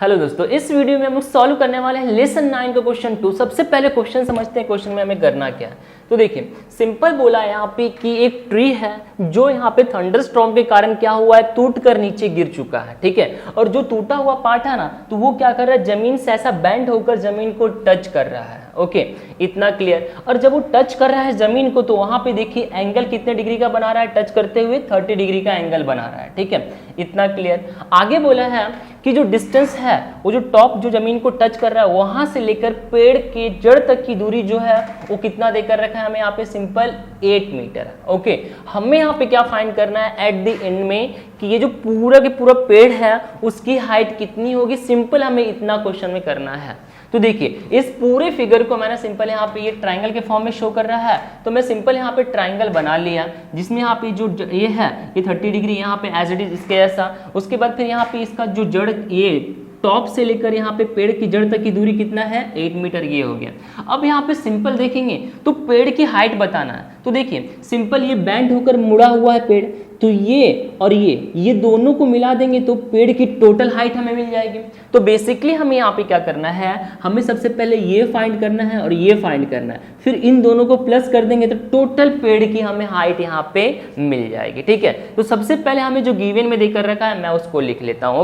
Hello दोस्तों, इस video में हम लोग सॉल्व करने वाले हैं लेसन 9 का क्वेश्चन 2। सबसे पहले क्वेश्चन समझते हैं, क्वेश्चन में हमें करना क्या है। तो देखिए सिंपल बोला है यहाँ पे कि एक ट्री है जो यहाँ पे थंडरस्टॉर्म के कारण क्या हुआ है, टूट कर नीचे गिर चुका है। ठीक है, और जो टूटा हुआ पार्ट है ना, तो वो क्या कर रहा है, जमीन से ऐसा बेंड होकर जमीन को टच कर रहा है। ओके, इतना क्लियर। और जब वो टच कर रहा है जमीन को, तो वहां पे देखिए एंगल कितने डिग्री का बना रहा है, टच करते हुए 30 डिग्री का एंगल बना रहा है। ठीक है, इतना क्लियर। आगे बोला है कि जो डिस्टेंस है, वो जो टॉप जो जमीन को टच कर रहा है वहां से लेकर पेड़ के जड़ तक की दूरी जो है वो कितना देकर रखा है हमें यहाँ पे, सिंपल 8 मीटर। ओके, हमें यहाँ पे क्या फाइंड करना है एट द एंड में कि ये जो पूरा के पूरा पेड़ है उसकी हाइट कितनी होगी। सिंपल हमें इतना क्वेश्चन में करना है। तो देखिए इस पूरे फिगर को मैंने सिंपल यहाँ पे ये ट्रायंगल के फॉर्म में शो कर रहा है, तो मैं सिंपल यहाँ पे ट्रायंगल बना लिया, जिसमें यहाँ पे जो ये है ये 30 डिग्री यहाँ पे एज इट इज इसके ऐसा। उसके बाद फिर यहाँ पे इसका जो जड़, ये टॉप से लेकर यहाँ पे पेड़ की जड़ तक की दूरी कितना है, 8 मीटर, ये हो गया। अब यहाँ पे सिंपल देखेंगे तो पेड़ की हाइट बताना है। तो देखिए सिंपल ये बेंड होकर मुड़ा हुआ है पेड़, तो ये और ये दोनों को मिला देंगे तो पेड़ की टोटल हाइट हमें मिल जाएगी। तो बेसिकली हमें यहाँ पे क्या करना है, हमें सबसे पहले ये फाइंड करना है और ये फाइंड करना है, फिर इन दोनों को प्लस कर देंगे तो टोटल पेड़ की हमें हाइट यहाँ पे मिल जाएगी। ठीक है, तो सबसे पहले हमें जो गिवन में देकर रखा है मैं उसको लिख लेता हूँ।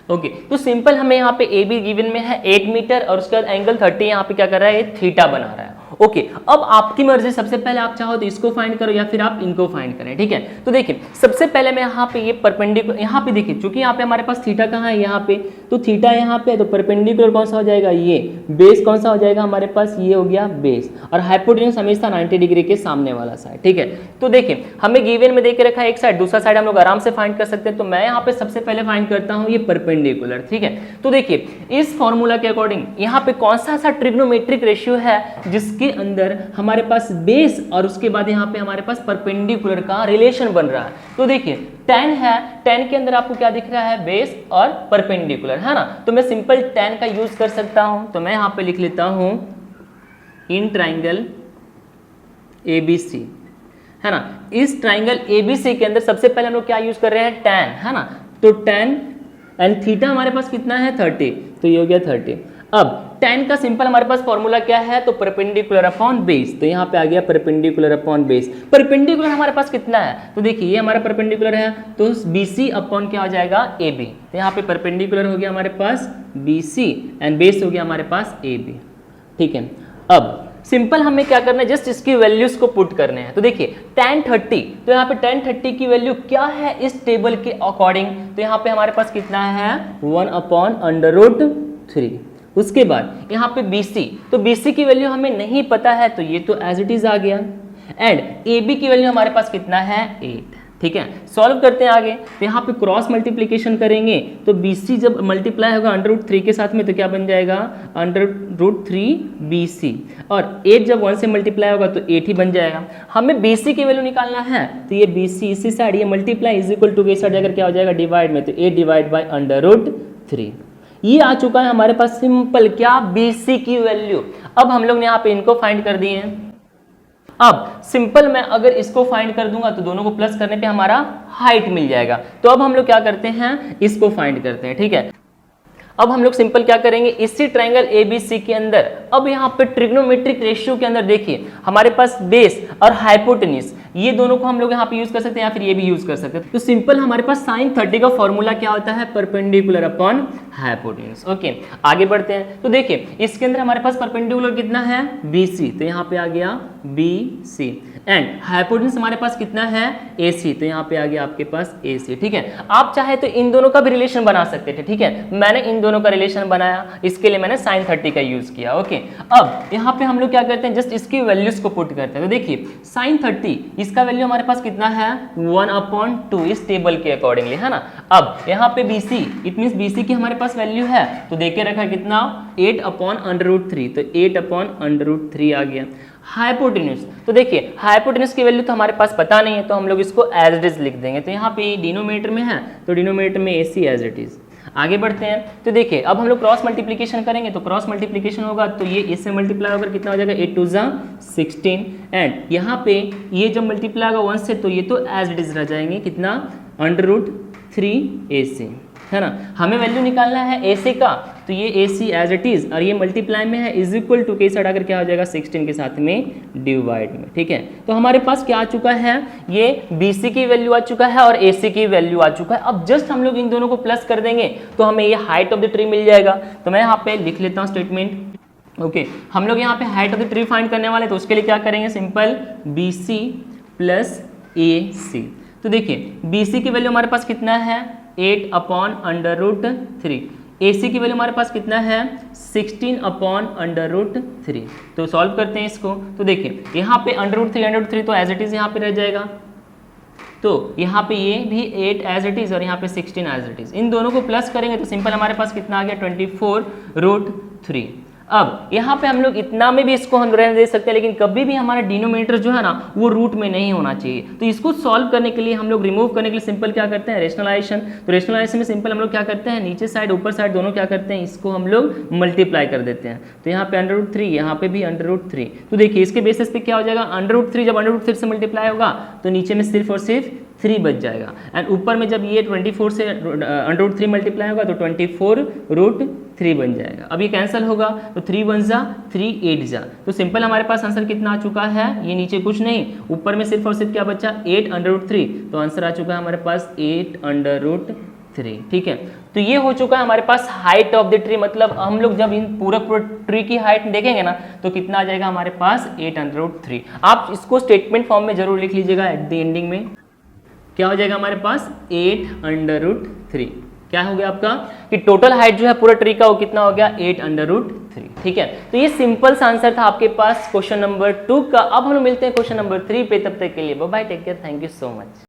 ओके, तो सिंपल हमें यहाँ पे ए बी गिवन में है 8 मीटर और उसके बाद एंगल 30 यहाँ पे क्या कर रहा है, ये थीटा बना रहा है। ओके, अब आपकी मर्जी, सबसे पहले आप चाहो तो इसको फाइंड करो या फिर आप इनको फाइंड करें। ठीक है, तो देखिए सबसे पहले मैं यहाँ पे ये परपेंडिकुलर, यहाँ पे देखिए चूंकि यहाँ पे हमारे पास थीटा कहाँ है, यहाँ पे, तो थीटा यहाँ पे, तो परपेंडिकुलर कौन सा हो जाएगा, ये बेस कौन सा हो जाएगा हमारे पास, ये हो गया बेस, और हाइपोटेन्यूज हमेशा 90 डिग्री के सामने वाला साइड। ठीक है, तो देखिए हमें गिवन में देके रखा है एक साइड, दूसरा साइड हम लोग आराम से फाइंड कर सकते हैं। तो मैं यहाँ पे सबसे पहले फाइंड करता हूँ ये परपेंडिकुलर। ठीक है, तो देखिए इस फॉर्मूला के अकॉर्डिंग यहाँ पे कौन सा ट्रिग्नोमेट्रिक रेशियो है जिसके अंदर हमारे पास बेस और उसके बाद यहाँ पे हमारे पास परपेंडिकुलर का रिलेशन बन रहा है। तो देखिए tan है, tan के अंदर आपको क्या दिख रहा है, बेस और परपेंडिकुलर, है ना। तो मैं सिंपल tan का यूज कर सकता हूं, तो मैं यहाँ पे लिख लेता हूं इन ट्राइंगल ABC, है ना। इस ट्राइंगल ABC के अंदर सबसे पहले हम लोग क्या यूज कर रहे हैं, tan, है ना। तो tan एंड थीटा हमारे पास कितना है, 30, तो ये हो गया 30। अब tan का सिंपल हमारे पास फॉर्मूला क्या है, तो परपेंडिकुलर अपॉन बेस, तो यहाँ पे आ गया परपेंडिकुलर अपॉन बेस। परपेंडिकुलर हमारे पास कितना है, तो देखिए ये हमारा परपेंडिकुलर है, तो BC अपॉन क्या हो जाएगा, AB। तो यहाँ पे परपेंडिकुलर हो गया हमारे पास BC एंड बेस हो गया हमारे पास AB। ठीक है, अब सिंपल हमें क्या करना है, जस्ट इसकी वैल्यूज को पुट करने हैं। तो देखिए tan 30, तो यहाँ पे tan 30 की वैल्यू क्या है इस टेबल के अकॉर्डिंग, तो यहाँ पे हमारे पास कितना है, 1/√3। उसके बाद यहाँ पे BC, तो BC की वैल्यू हमें नहीं पता है, तो ये तो एज इट इज आ गया। एंड AB की वैल्यू हमारे पास कितना है, 8। ठीक है, सॉल्व करते हैं आगे। तो यहाँ पे क्रॉस मल्टीप्लिकेशन करेंगे तो BC जब मल्टीप्लाई होगा √3 के साथ में, तो क्या बन जाएगा, √3BC, और 8 जब 1 से मल्टीप्लाई होगा तो 8 ही बन जाएगा। हमें BC की वैल्यू निकालना है, तो ये BC इसी साइड, ये मल्टीप्लाई इज इक्वल टू के साइड जाकर क्या हो जाएगा, डिवाइड में, तो 8 डिवाइड बाई √3। ये आ चुका है हमारे पास सिंपल क्या, BC की वैल्यू। अब हम लोग ने यहाँ पे इनको फाइंड कर दिए हैं। अब सिंपल मैं अगर इसको फाइंड कर दूंगा तो दोनों को प्लस करने पे हमारा हाइट मिल जाएगा। तो अब हम लोग क्या करते हैं, इसको फाइंड करते हैं। ठीक है, अब हम लोग सिंपल क्या करेंगे, इसी ट्रायंगल ABC के अंदर, अब यहाँ पे ट्रिग्नोमेट्रिक रेशियो के अंदर देखिए हमारे पास बेस और हाइपोटेन्यूज, ये दोनों को हम लोग यहाँ पे यूज कर सकते हैं या फिर ये भी यूज कर सकते हैं। तो सिंपल हमारे पास sin 30 का फॉर्मूला क्या होता है, परपेंडिकुलर अपॉन हाइपोटेन्यूज। ओके, आगे बढ़ते हैं। तो देखिए इसके अंदर हमारे पास परपेंडिकुलर कितना है, BC, तो यहाँ पे आ गया BC, एंड हाइपोटेन्यूज हमारे पास कितना है, AC, तो यहाँ पे आ गया आपके पास AC। ठीक है, आप चाहे तो इन दोनों का भी रिलेशन बना सकते थे। ठीक है, मैंने इन दोनों का रिलेशन बनाया, इसके लिए मैंने sin 30 का यूज किया। ओके, अब यहाँ पे हम लोग क्या करते हैं, जस्ट इसकी वैल्यूज को पुट करते हैं। तो देखिए sin 30, इसका वैल्यू हमारे पास कितना है, 1/2 इस टेबल के अकॉर्डिंगली, है ना। अब यहाँ पे BC, इट मींस BC की हमारे पास वैल्यू है, तो देके रखा है कितना, 8/√3, तो 8/√3 आ गया। हाइपोटेन्यूज, तो देखिए हाइपोटेन्यूज की वैल्यू तो हमारे पास पता नहीं है, तो हम लोग इसको एज इट इज लिख देंगे। तो यहाँ पे डिनोमिनेटर में है, तो डिनोमिनेटर में AC एज इट इज। आगे बढ़ते हैं, तो देखिए अब हम लोग क्रॉस मल्टीप्लिकेशन करेंगे, तो क्रॉस मल्टीप्लिकेशन होगा तो ये इससे मल्टीप्लाई होकर कितना हो जाएगा, 8 2 16, एंड यहाँ पे ये जब मल्टीप्लाई होगा 1 से, तो ये तो एज इट इज रह जाएंगे, कितना, √3AC, है ना। हमें वैल्यू निकालना है ए से का, तो ये ए सी एज इट इज और ये मल्टीप्लाई में है इज इक्वल टू के साइड आकर क्या हो जाएगा 16 के साथ में डिवाइड में, ठीक है। तो हमारे पास क्या आ चुका है, ये बी सी की वैल्यू आ चुका है और ए सी की वैल्यू आ चुका है। अब जस्ट हम लोग इन दोनों को प्लस कर देंगे तो हमें ये हाइट ऑफ द ट्री मिल जाएगा। तो मैं यहाँ पे लिख लेता हूँ स्टेटमेंट, ओके। हम लोग यहाँ पे height of the tree find करने वाले, तो उसके लिए क्या करेंगे, सिंपल बी सी प्लस ए सी। तो देखिए बी सी की वैल्यू हमारे पास कितना है 8/√3, ए सी की वैल्यू हमारे पास कितना है 16/√3। तो सॉल्व करते हैं इसको। तो देखिए यहाँ पे √3 तो एज इट इज यहाँ पे रह जाएगा, तो यहाँ पे ये भी 8 एज इट इज और यहाँ पे 16 एज इट इज। इन दोनों को प्लस करेंगे तो सिंपल हमारे पास कितना आ गया 24√3। अब यहाँ पे हम लोग इतना में भी इसको हम रहने दे सकते हैं, लेकिन कभी भी हमारा डिनोमिनेटर जो है ना वो रूट में नहीं होना चाहिए। तो इसको सॉल्व करने के लिए हम लोग रिमूव करने के लिए सिंपल क्या करते हैं, रेशनलाइजेशन। तो रेशनलाइजेशन में सिंपल हम लोग क्या करते हैं, नीचे साइड ऊपर साइड दोनों क्या करते हैं, इसको हम लोग मल्टीप्लाई कर देते हैं। तो यहाँ पे √3, यहाँ पे भी √3। तो देखिए इसके बेसिस पे क्या हो जाएगा, √3 जब √3 से मल्टीप्लाई होगा तो नीचे में सिर्फ और सिर्फ 3 बच जाएगा, एंड ऊपर में जब ये 24 से √3 मल्टीप्लाई होगा तो 24√3 बन जाएगा। अब ये कैंसिल होगा तो 3 1 जा 3 8 जा। तो सिंपल हमारे पास आंसर कितना आ चुका है, ये नीचे कुछ नहीं, ऊपर में सिर्फ और सिर्फ क्या बचा 8/√3। तो आंसर आ चुका है हमारे पास 8/√3, ठीक है। तो ये हो चुका है हमारे पास हाइट ऑफ द ट्री। मतलब हम लोग जब इन पूरा ट्री की हाइट देखेंगे ना तो कितना आ जाएगा हमारे पास 8/√3। आप इसको स्टेटमेंट फॉर्म में जरूर लिख लीजिएगा, एट द एंडिंग में क्या हो जाएगा हमारे पास 8/√3। क्या हो गया आपका कि टोटल हाइट जो है पूरा ट्री का वो कितना हो गया 8/√3, ठीक है। तो ये सिंपल सा आंसर था आपके पास क्वेश्चन नंबर 2 का। अब हम मिलते हैं क्वेश्चन नंबर 3 पे, तब तक के लिए bye bye, take care, thank you so much.